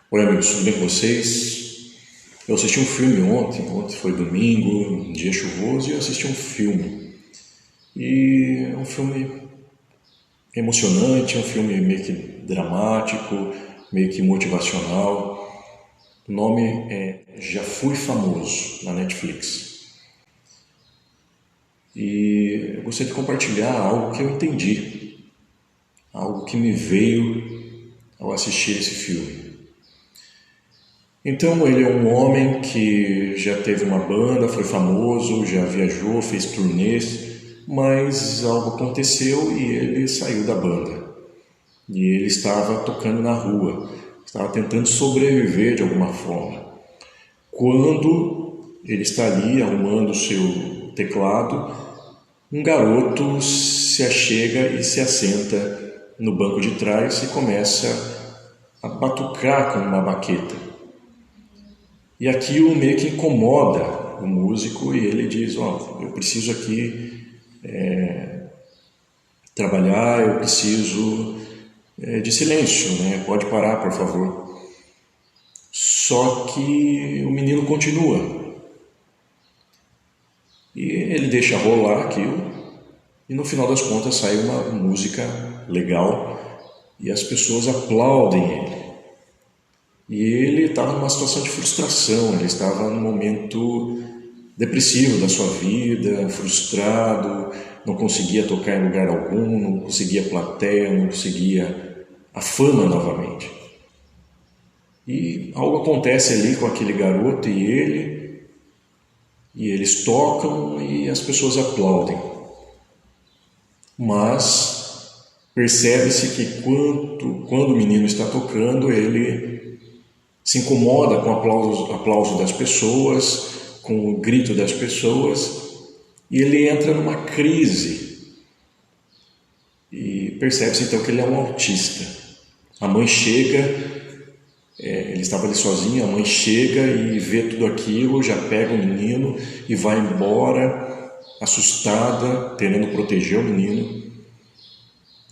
Oi amigos, tudo bem com vocês? Eu assisti um filme ontem foi domingo, um dia chuvoso, e eu assisti um filme. E é um filme emocionante, é um filme meio que dramático, meio que motivacional. O nome é Já Fui Famoso, na Netflix. E eu gostaria de compartilhar algo que eu entendi, algo que me veio ao assistir esse filme. Então ele é um homem que já teve uma banda, foi famoso, já viajou, fez turnês, mas algo aconteceu e ele saiu da banda. E ele estava tocando na rua, estava tentando sobreviver de alguma forma. Quando ele está ali arrumando o seu teclado, um garoto se achega e se assenta no banco de trás e começa a batucar com uma baqueta. E aquilo meio que incomoda o músico e ele diz, eu preciso aqui trabalhar, eu preciso de silêncio, né? Pode parar, por favor. Só que o menino continua. E ele deixa rolar aquilo e no final das contas sai uma música legal e as pessoas aplaudem ele. E ele estava numa situação de frustração, ele estava num momento depressivo da sua vida, frustrado, não conseguia tocar em lugar algum, não conseguia plateia, não conseguia a fama novamente. E algo acontece ali com aquele garoto e eles tocam e as pessoas aplaudem. Mas percebe-se que quando o menino está tocando, ele se incomoda com o aplauso das pessoas, com o grito das pessoas, e ele entra numa crise. E percebe-se então que ele é um autista. A mãe chega, ele estava ali sozinho, a mãe chega e vê tudo aquilo, já pega o menino e vai embora, assustada, querendo proteger o menino.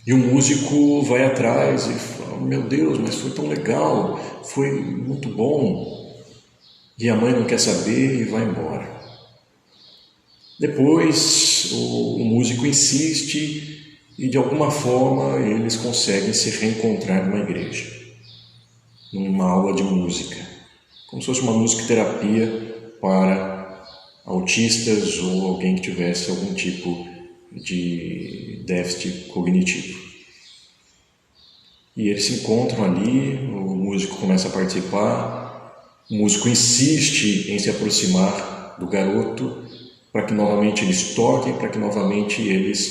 E o músico vai atrás e fala, meu Deus, mas foi tão legal, foi muito bom. E a mãe não quer saber e vai embora. Depois o músico insiste e de alguma forma eles conseguem se reencontrar numa igreja, numa aula de música, como se fosse uma musicoterapia para autistas ou alguém que tivesse algum tipo de déficit cognitivo. E eles se encontram ali, o músico começa a participar, o músico insiste em se aproximar do garoto para que novamente eles toquem, para que novamente ele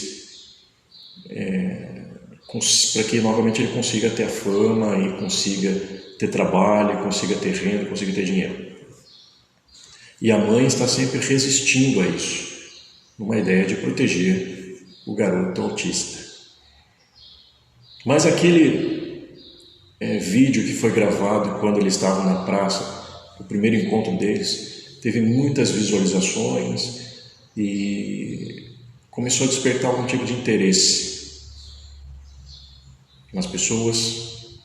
consiga ter a fama e consiga ter trabalho, consiga ter renda, consiga ter dinheiro. E a mãe está sempre resistindo a isso, numa ideia de proteger o garoto autista. Mas aquele vídeo que foi gravado quando eles estavam na praça, o primeiro encontro deles, teve muitas visualizações e começou a despertar algum tipo de interesse nas pessoas.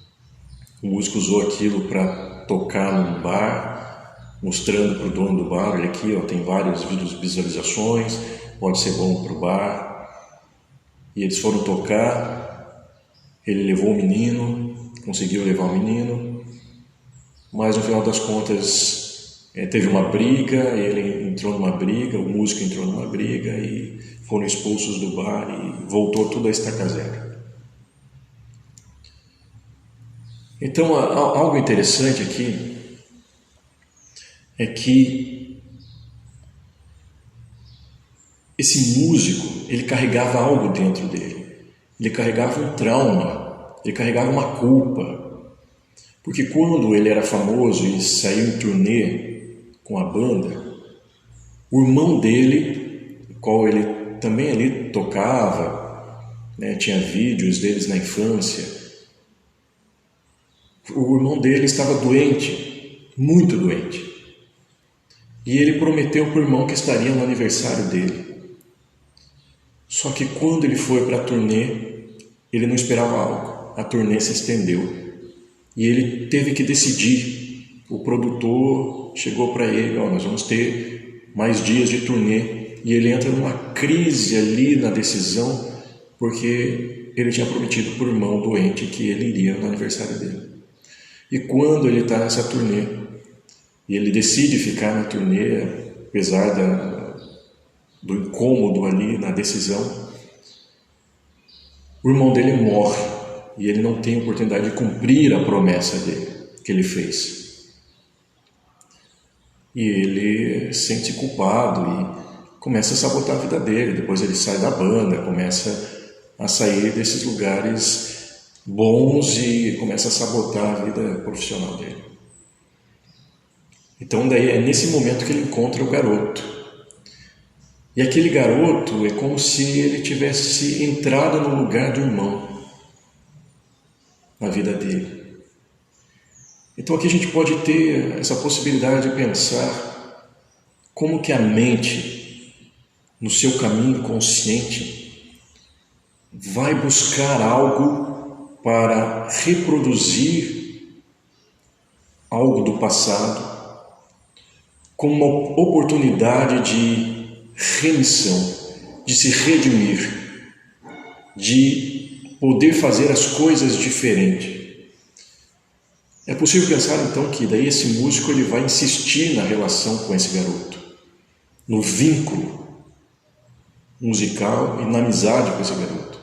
O músico usou aquilo para tocar num bar, mostrando para o dono do bar, olha aqui, tem várias visualizações, pode ser bom para o bar. E eles foram tocar, ele levou o menino, conseguiu levar o menino, mas no final das contas teve uma briga, ele entrou numa briga, o músico entrou numa briga e foram expulsos do bar e voltou tudo a estaca zero. Então, algo interessante aqui é que esse músico, ele carregava algo dentro dele. Ele carregava um trauma, ele carregava uma culpa. Porque quando ele era famoso e saiu em turnê com a banda, o irmão dele, o qual ele também ali tocava, né, tinha vídeos deles na infância, o irmão dele estava doente, muito doente. E ele prometeu para o irmão que estaria no aniversário dele. Só que quando ele foi para a turnê, ele não esperava algo. A turnê se estendeu. e ele teve que decidir. O produtor chegou para ele: nós vamos ter mais dias de turnê, e ele entra numa crise ali na decisão, porque ele tinha prometido para o irmão doente que ele iria no aniversário dele. E quando ele está nessa turnê, e ele decide ficar na turnê, apesar do incômodo ali na decisão, o irmão dele morre, e ele não tem oportunidade de cumprir a promessa dele, que ele fez. E ele sente culpado e começa a sabotar a vida dele. Depois ele sai da banda, começa a sair desses lugares bons e começa a sabotar a vida profissional dele. Então daí é nesse momento que ele encontra o garoto. E aquele garoto é como se ele tivesse entrado no lugar do irmão na vida dele. Então aqui a gente pode ter essa possibilidade de pensar como que a mente, no seu caminho consciente, vai buscar algo para reproduzir algo do passado como uma oportunidade de remissão, de se redimir, de poder fazer as coisas diferente. É possível pensar então que daí esse músico ele vai insistir na relação com esse garoto, no vínculo musical e na amizade com esse garoto.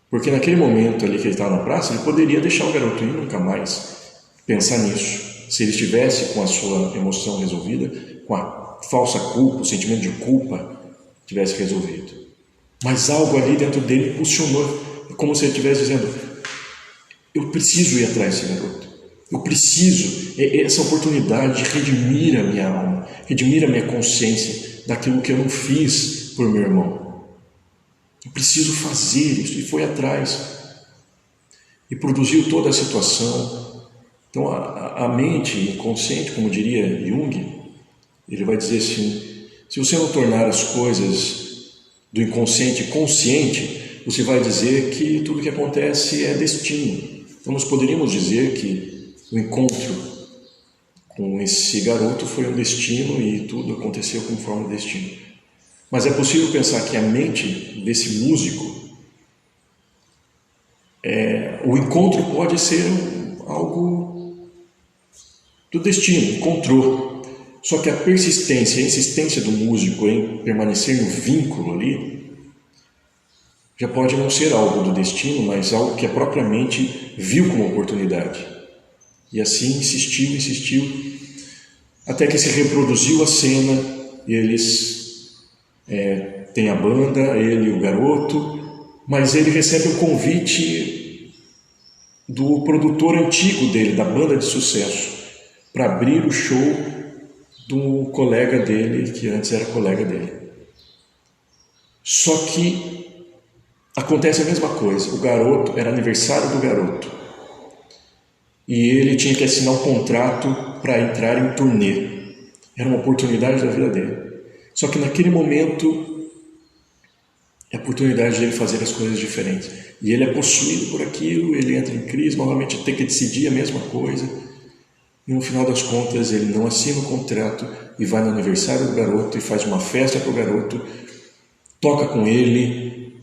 Porque naquele momento ali que ele estava na praça, ele poderia deixar o garoto ir e nunca mais pensar nisso. Se ele estivesse com a sua emoção resolvida, com a falsa culpa, o sentimento de culpa tivesse resolvido. Mas algo ali dentro dele impulsionou, como se ele estivesse dizendo: eu preciso ir atrás desse garoto. Eu preciso, essa oportunidade de redimir a minha alma, redimir a minha consciência daquilo que eu não fiz por meu irmão. Eu preciso fazer isso. E foi atrás. E produziu toda a situação. Então a mente inconsciente, como diria Jung, ele vai dizer assim: se você não tornar as coisas do inconsciente consciente, você vai dizer que tudo que acontece é destino. Então nós poderíamos dizer que o encontro com esse garoto foi um destino e tudo aconteceu conforme o destino. Mas é possível pensar que a mente desse músico, o encontro pode ser algo do destino, encontrou. Só que a persistência, a insistência do músico em permanecer no vínculo ali, já pode não ser algo do destino, mas algo que a própria mente viu como oportunidade. E assim insistiu, até que se reproduziu a cena, e eles têm a banda, ele e o garoto, mas ele recebe o convite do produtor antigo dele, da banda de sucesso, para abrir o show do colega dele, que antes era colega dele. Só que acontece a mesma coisa, o garoto, era aniversário do garoto, e ele tinha que assinar um contrato para entrar em turnê. Era uma oportunidade da vida dele. Só que naquele momento é a oportunidade dele fazer as coisas diferentes. E ele é possuído por aquilo, ele entra em crise, novamente tem que decidir a mesma coisa. E no final das contas ele não assina o contrato e vai no aniversário do garoto e faz uma festa para o garoto, toca com ele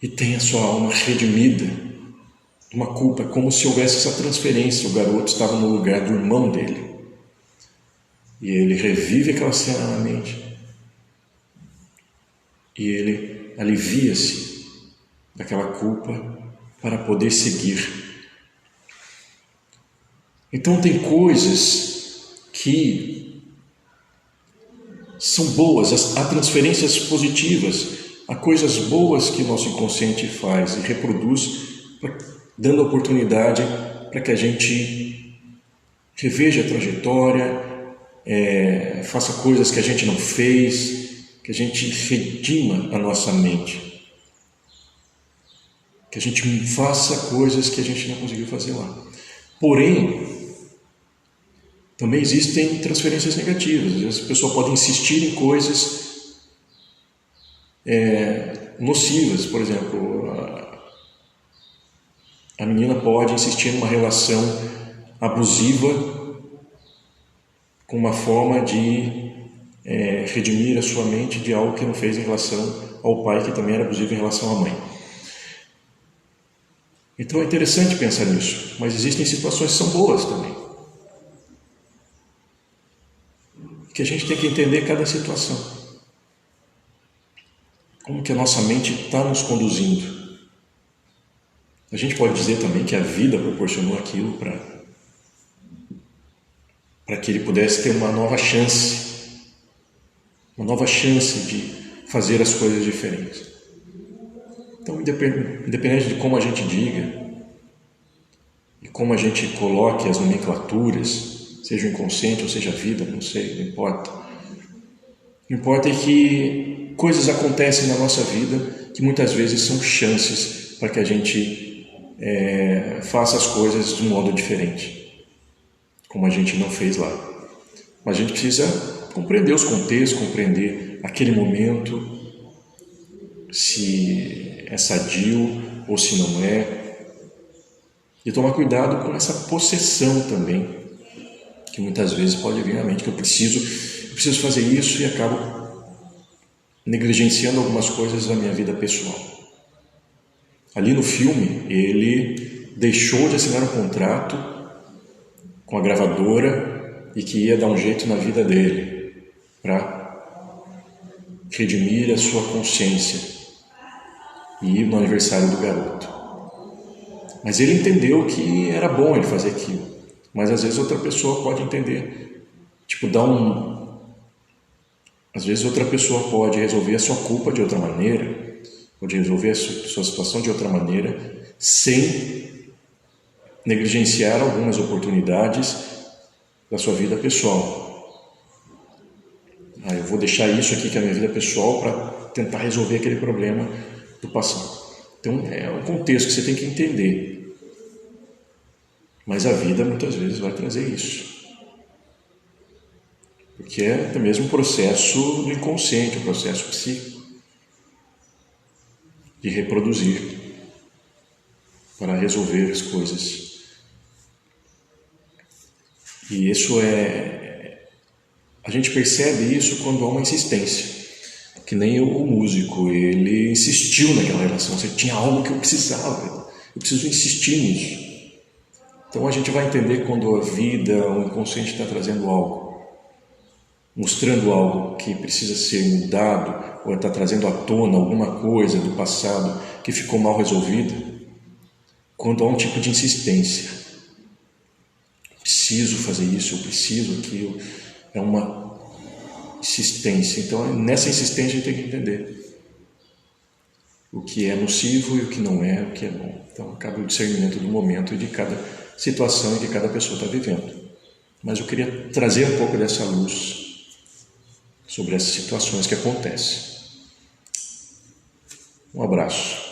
e tem a sua alma redimida. Uma culpa, como se houvesse essa transferência. O garoto estava no lugar do irmão dele. E ele revive aquela cena na mente. E ele alivia-se daquela culpa para poder seguir. Então tem coisas que são boas, há transferências positivas, há coisas boas que o nosso inconsciente faz e reproduz, dando oportunidade para que a gente reveja a trajetória, faça coisas que a gente não fez, que a gente redima a nossa mente, que a gente faça coisas que a gente não conseguiu fazer lá. Porém, também existem transferências negativas. Às vezes a pessoa pode insistir em coisas nocivas, por exemplo, A menina pode insistir numa relação abusiva com uma forma de redimir a sua mente de algo que não fez em relação ao pai, que também era abusivo em relação à mãe. Então é interessante pensar nisso, mas existem situações que são boas também. Que a gente tem que entender cada situação. Como que a nossa mente está nos conduzindo. A gente pode dizer também que a vida proporcionou aquilo para que ele pudesse ter uma nova chance de fazer as coisas diferentes. Então, independente de como a gente diga e como a gente coloque as nomenclaturas, seja o inconsciente ou seja a vida, não sei, não importa. O que importa é que coisas acontecem na nossa vida que muitas vezes são chances para que a gente faça as coisas de um modo diferente, como a gente não fez lá. Mas a gente precisa compreender os contextos, compreender aquele momento, se é sadio ou se não é, e tomar cuidado com essa possessão também, que muitas vezes pode vir à mente, que eu preciso fazer isso e acabo negligenciando algumas coisas da minha vida pessoal. Ali no filme, ele deixou de assinar um contrato com a gravadora e que ia dar um jeito na vida dele para redimir a sua consciência e ir no aniversário do garoto. Mas ele entendeu que era bom ele fazer aquilo. Mas às vezes outra pessoa pode entender, às vezes outra pessoa pode resolver a sua culpa de outra maneira, pode resolver a sua situação de outra maneira, sem negligenciar algumas oportunidades da sua vida pessoal. Eu vou deixar isso aqui que é a minha vida pessoal para tentar resolver aquele problema do passado. Então é um contexto que você tem que entender. Mas a vida muitas vezes vai trazer isso. Porque é o mesmo processo do inconsciente, o processo psíquico de reproduzir para resolver as coisas. E isso a gente percebe isso quando há uma insistência. Que nem o músico, ele insistiu naquela relação. Você tinha algo que eu precisava, eu preciso insistir nisso. Então a gente vai entender quando a vida, o inconsciente está trazendo algo, mostrando algo que precisa ser mudado, ou está trazendo à tona alguma coisa do passado que ficou mal resolvida, quando há um tipo de insistência. Eu preciso fazer isso, eu preciso aquilo. É uma insistência. Então, nessa insistência, a gente tem que entender o que é nocivo e o que não é, o que é bom. Então, cabe o discernimento do momento e de cada situação que cada pessoa está vivendo. Mas eu queria trazer um pouco dessa luz sobre essas situações que acontecem. Um abraço.